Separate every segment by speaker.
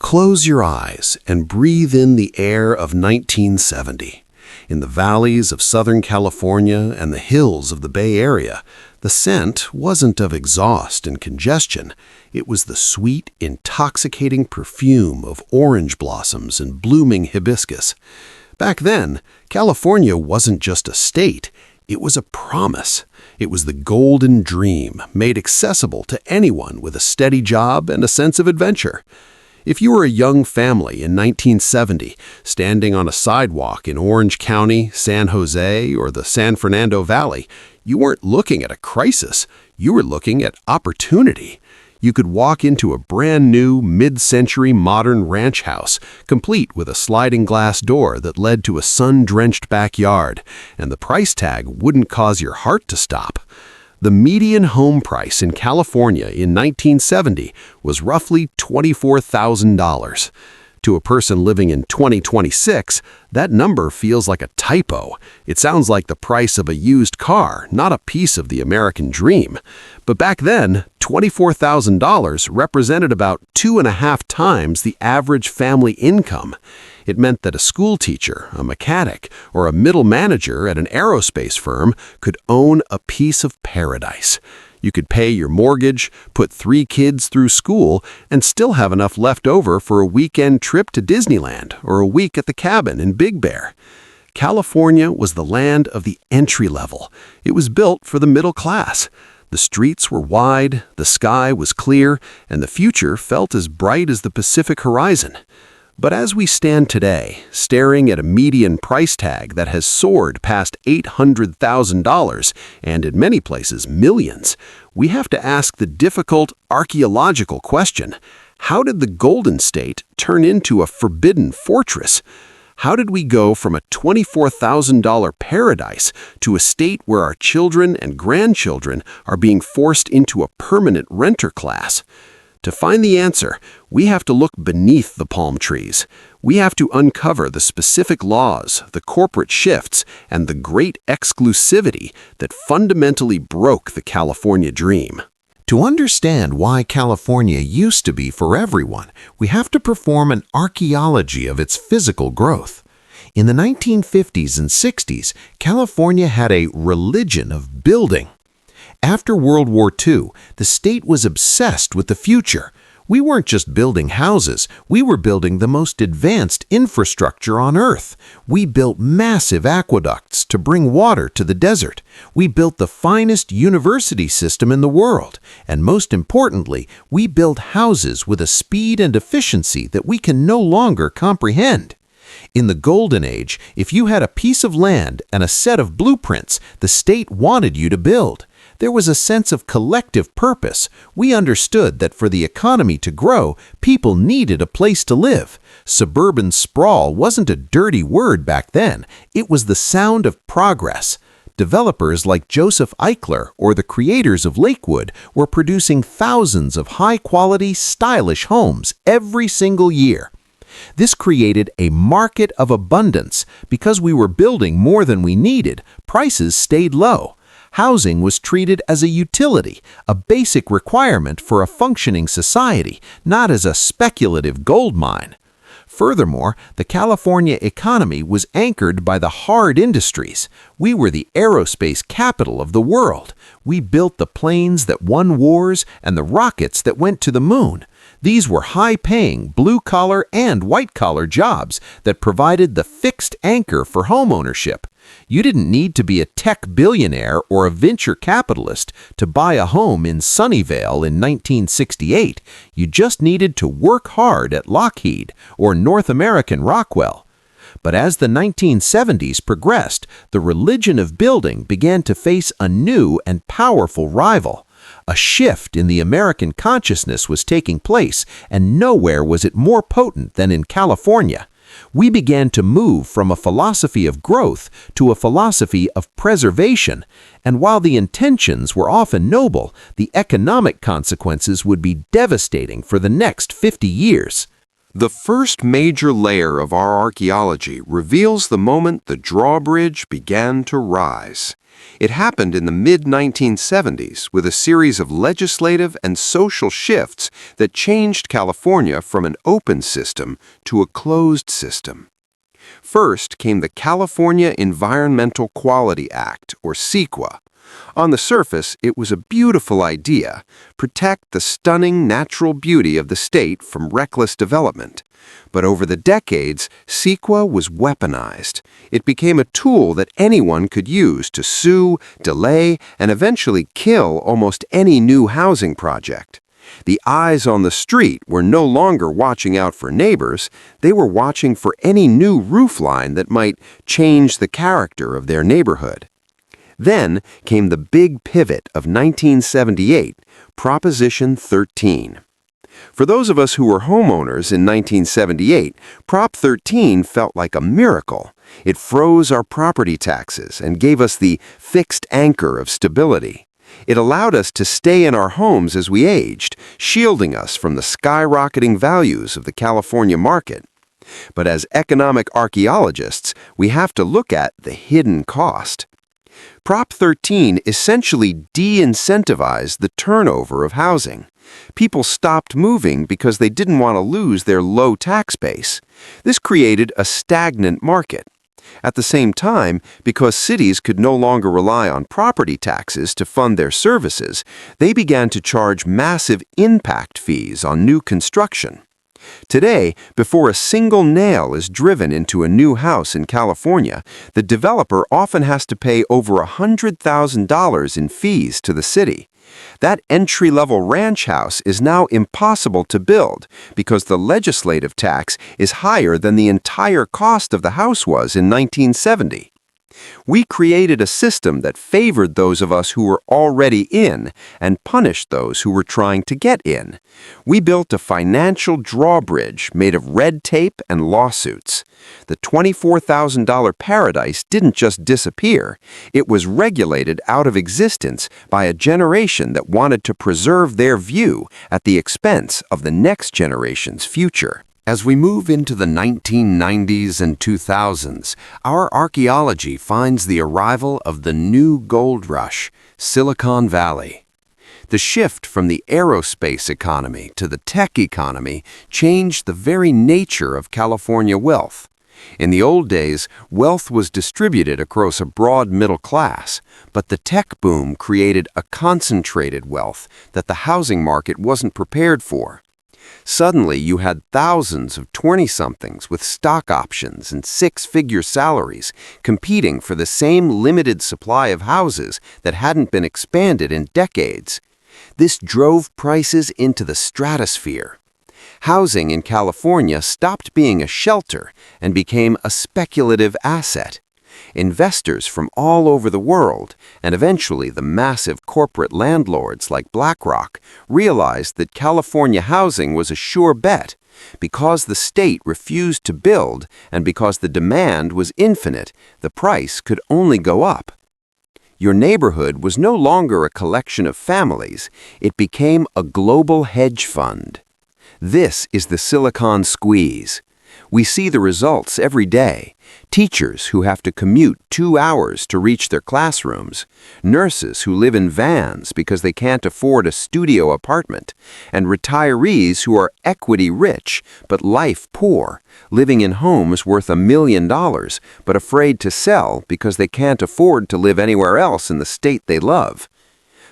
Speaker 1: Close your eyes and breathe in the air of 1970. In the valleys of Southern California and the hills of the Bay Area, the scent wasn't of exhaust and congestion. It was the sweet, intoxicating perfume of orange blossoms and blooming hibiscus. Back then, California wasn't just a state. It was a promise. It was the golden dream made accessible to anyone with a steady job and a sense of adventure. If you were a young family in 1970, standing on a sidewalk in Orange County, San Jose, or the San Fernando Valley, you weren't looking at a crisis. You were looking at opportunity. You could walk into a brand new, mid-century modern ranch house, complete with a sliding glass door that led to a sun-drenched backyard, and the price tag wouldn't cause your heart to stop. The median home price in California in 1970 was roughly $24,000. To a person living in 2026, that number feels like a typo. It sounds like the price of a used car, not a piece of the American dream. But back then, $24,000 represented about 2.5 times the average family income. It meant that a schoolteacher, a mechanic, or a middle manager at an aerospace firm could own a piece of paradise. You could pay your mortgage, put 3 kids through school, and still have enough left over for a weekend trip to Disneyland or a week at the cabin in Big Bear. California was the land of the entry level. It was built for the middle class. The streets were wide, the sky was clear, and the future felt as bright as the Pacific horizon. But as we stand today, staring at a median price tag that has soared past $800,000, and in many places millions, we have to ask the difficult archaeological question: how did the Golden State turn into a forbidden fortress? How did we go from a $24,000 paradise to a state where our children and grandchildren are being forced into a permanent renter class? To find the answer, we have to look beneath the palm trees. We have to uncover the specific laws, the corporate shifts, and the great exclusivity that fundamentally broke the California dream.
Speaker 2: To understand why California used to be for everyone, we have to perform an archaeology of its physical growth. In the 1950s and 60s, California had a religion of building. After World War II, the state was obsessed with the future. We weren't just building houses, we were building the most advanced infrastructure on Earth. We built massive aqueducts to bring water to the desert. We built the finest university system in the world. And most importantly, we built houses with a speed and efficiency that we can no longer comprehend. In the Golden Age, if you had a piece of land and a set of blueprints, the state wanted you to build. There was a sense of collective purpose. We understood that for the economy to grow, people needed a place to live. Suburban sprawl wasn't a dirty word back then. It was the sound of progress. Developers like Joseph Eichler or the creators of Lakewood were producing thousands of high-quality, stylish homes every single year. This created a market of abundance. Because we were building more than we needed, prices stayed low. Housing was treated as a utility, a basic requirement for a functioning society, not as a speculative gold mine. Furthermore, the California economy was anchored by the hard industries. We were the aerospace capital of the world. We built the planes that won wars and the rockets that went to the moon. These were high-paying, blue-collar and white-collar jobs that provided the fixed anchor for homeownership. You didn't need to be a tech billionaire or a venture capitalist to buy a home in Sunnyvale in 1968. You just needed to work hard at Lockheed or North American Rockwell. But as the 1970s progressed, the religion of building began to face a new and powerful rival. A shift in the American consciousness was taking place, and nowhere was it more potent than in California. We began to move from a philosophy of growth to a philosophy of preservation, and while the intentions were often noble, the economic consequences would be devastating for the next 50 years.
Speaker 3: The first major layer of our archaeology reveals the moment the drawbridge began to rise. It happened in the mid-1970s with a series of legislative and social shifts that changed California from an open system to a closed system. First came the California Environmental Quality Act, or CEQA. On the surface, it was a beautiful idea: protect the stunning natural beauty of the state from reckless development. But over the decades, CEQA was weaponized. It became a tool that anyone could use to sue, delay, and eventually kill almost any new housing project. The eyes on the street were no longer watching out for neighbors. They were watching for any new roofline that might change the character of their neighborhood. Then came the big pivot of 1978, Proposition 13. For those of us who were homeowners in 1978, Prop 13 felt like a miracle. It froze our property taxes and gave us the fixed anchor of stability. It allowed us to stay in our homes as we aged, shielding us from the skyrocketing values of the California market. But as economic archaeologists, we have to look at the hidden cost. Prop 13 essentially de-incentivized the turnover of housing. People stopped moving because they didn't want to lose their low tax base. This created a stagnant market. At the same time, because cities could no longer rely on property taxes to fund their services, they began to charge massive impact fees on new construction. Today, before a single nail is driven into a new house in California, the developer often has to pay over $100,000 in fees to the city. That entry-level ranch house is now impossible to build because the legislative tax is higher than the entire cost of the house was in 1970. We created a system that favored those of us who were already in and punished those who were trying to get in. We built a financial drawbridge made of red tape and lawsuits. The $24,000 paradise didn't just disappear. It was regulated out of existence by a generation that wanted to preserve their view at the expense of the next generation's future. As we move into the 1990s and 2000s, our archaeology finds the arrival of the new gold rush, Silicon Valley. The shift from the aerospace economy to the tech economy changed the very nature of California wealth. In the old days, wealth was distributed across a broad middle class, but the tech boom created a concentrated wealth that the housing market wasn't prepared for. Suddenly, you had thousands of 20-somethings with stock options and six-figure salaries competing for the same limited supply of houses that hadn't been expanded in decades. This drove prices into the stratosphere. Housing in California stopped being a shelter and became a speculative asset. Investors from all over the world, and eventually the massive corporate landlords like BlackRock, realized that California housing was a sure bet. Because the state refused to build and because the demand was infinite, the price could only go up. Your neighborhood was no longer a collection of families. It became a global hedge fund. This is the Silicon Squeeze. We see the results every day. Teachers who have to commute 2 hours to reach their classrooms, nurses who live in vans because they can't afford a studio apartment, and retirees who are equity rich but life poor, living in homes worth $1 million but afraid to sell because they can't afford to live anywhere else in the state they love.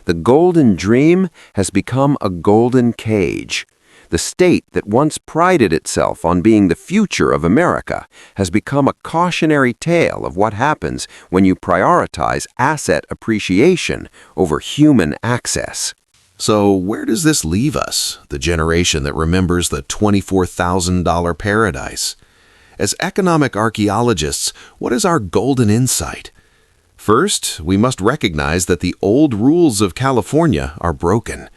Speaker 3: The golden dream has become a golden cage. The state that once prided itself on being the future of America has become a cautionary tale of what happens when you prioritize asset appreciation over human access.
Speaker 1: So where does this leave us, the generation that remembers the $24,000 paradise? As economic archaeologists, what is our golden insight? First, we must recognize that the old rules of California are broken.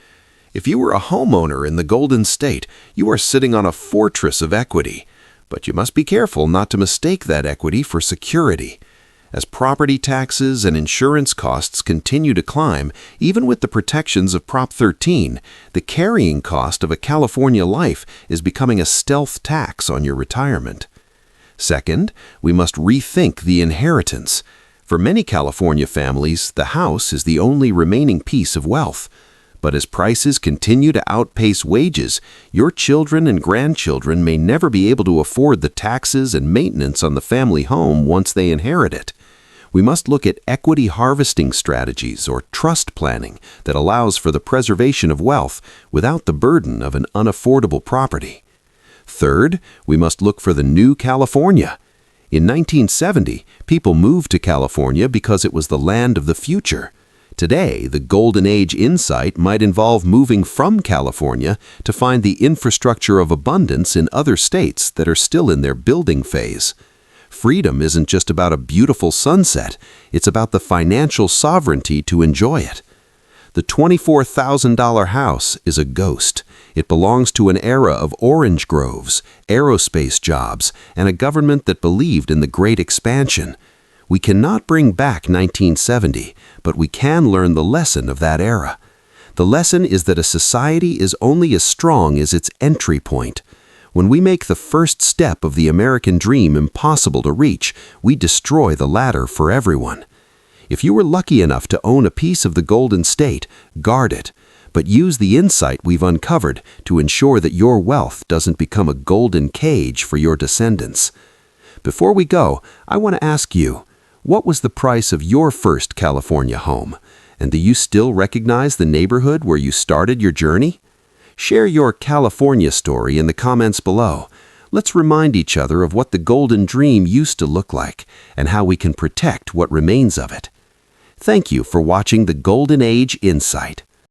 Speaker 1: If you were a homeowner in the Golden State, you are sitting on a fortress of equity. But you must be careful not to mistake that equity for security. As property taxes and insurance costs continue to climb, even with the protections of Prop 13, the carrying cost of a California life is becoming a stealth tax on your retirement. Second, we must rethink the inheritance. For many California families, the house is the only remaining piece of wealth. But as prices continue to outpace wages, your children and grandchildren may never be able to afford the taxes and maintenance on the family home once they inherit it. We must look at equity harvesting strategies or trust planning that allows for the preservation of wealth without the burden of an unaffordable property. Third, we must look for the new California. In 1970, people moved to California because it was the land of the future. Today, the Golden Age insight might involve moving from California to find the infrastructure of abundance in other states that are still in their building phase. Freedom isn't just about a beautiful sunset, it's about the financial sovereignty to enjoy it. The $24,000 house is a ghost. It belongs to an era of orange groves, aerospace jobs, and a government that believed in the Great Expansion. We cannot bring back 1970, but we can learn the lesson of that era. The lesson is that a society is only as strong as its entry point. When we make the first step of the American dream impossible to reach, we destroy the ladder for everyone. If you were lucky enough to own a piece of the Golden State, guard it, but use the insight we've uncovered to ensure that your wealth doesn't become a golden cage for your descendants. Before we go, I want to ask you, what was the price of your first California home? And do you still recognize the neighborhood where you started your journey? Share your California story in the comments below. Let's remind each other of what the golden dream used to look like and how we can protect what remains of it. Thank you for watching the Golden Age Insight.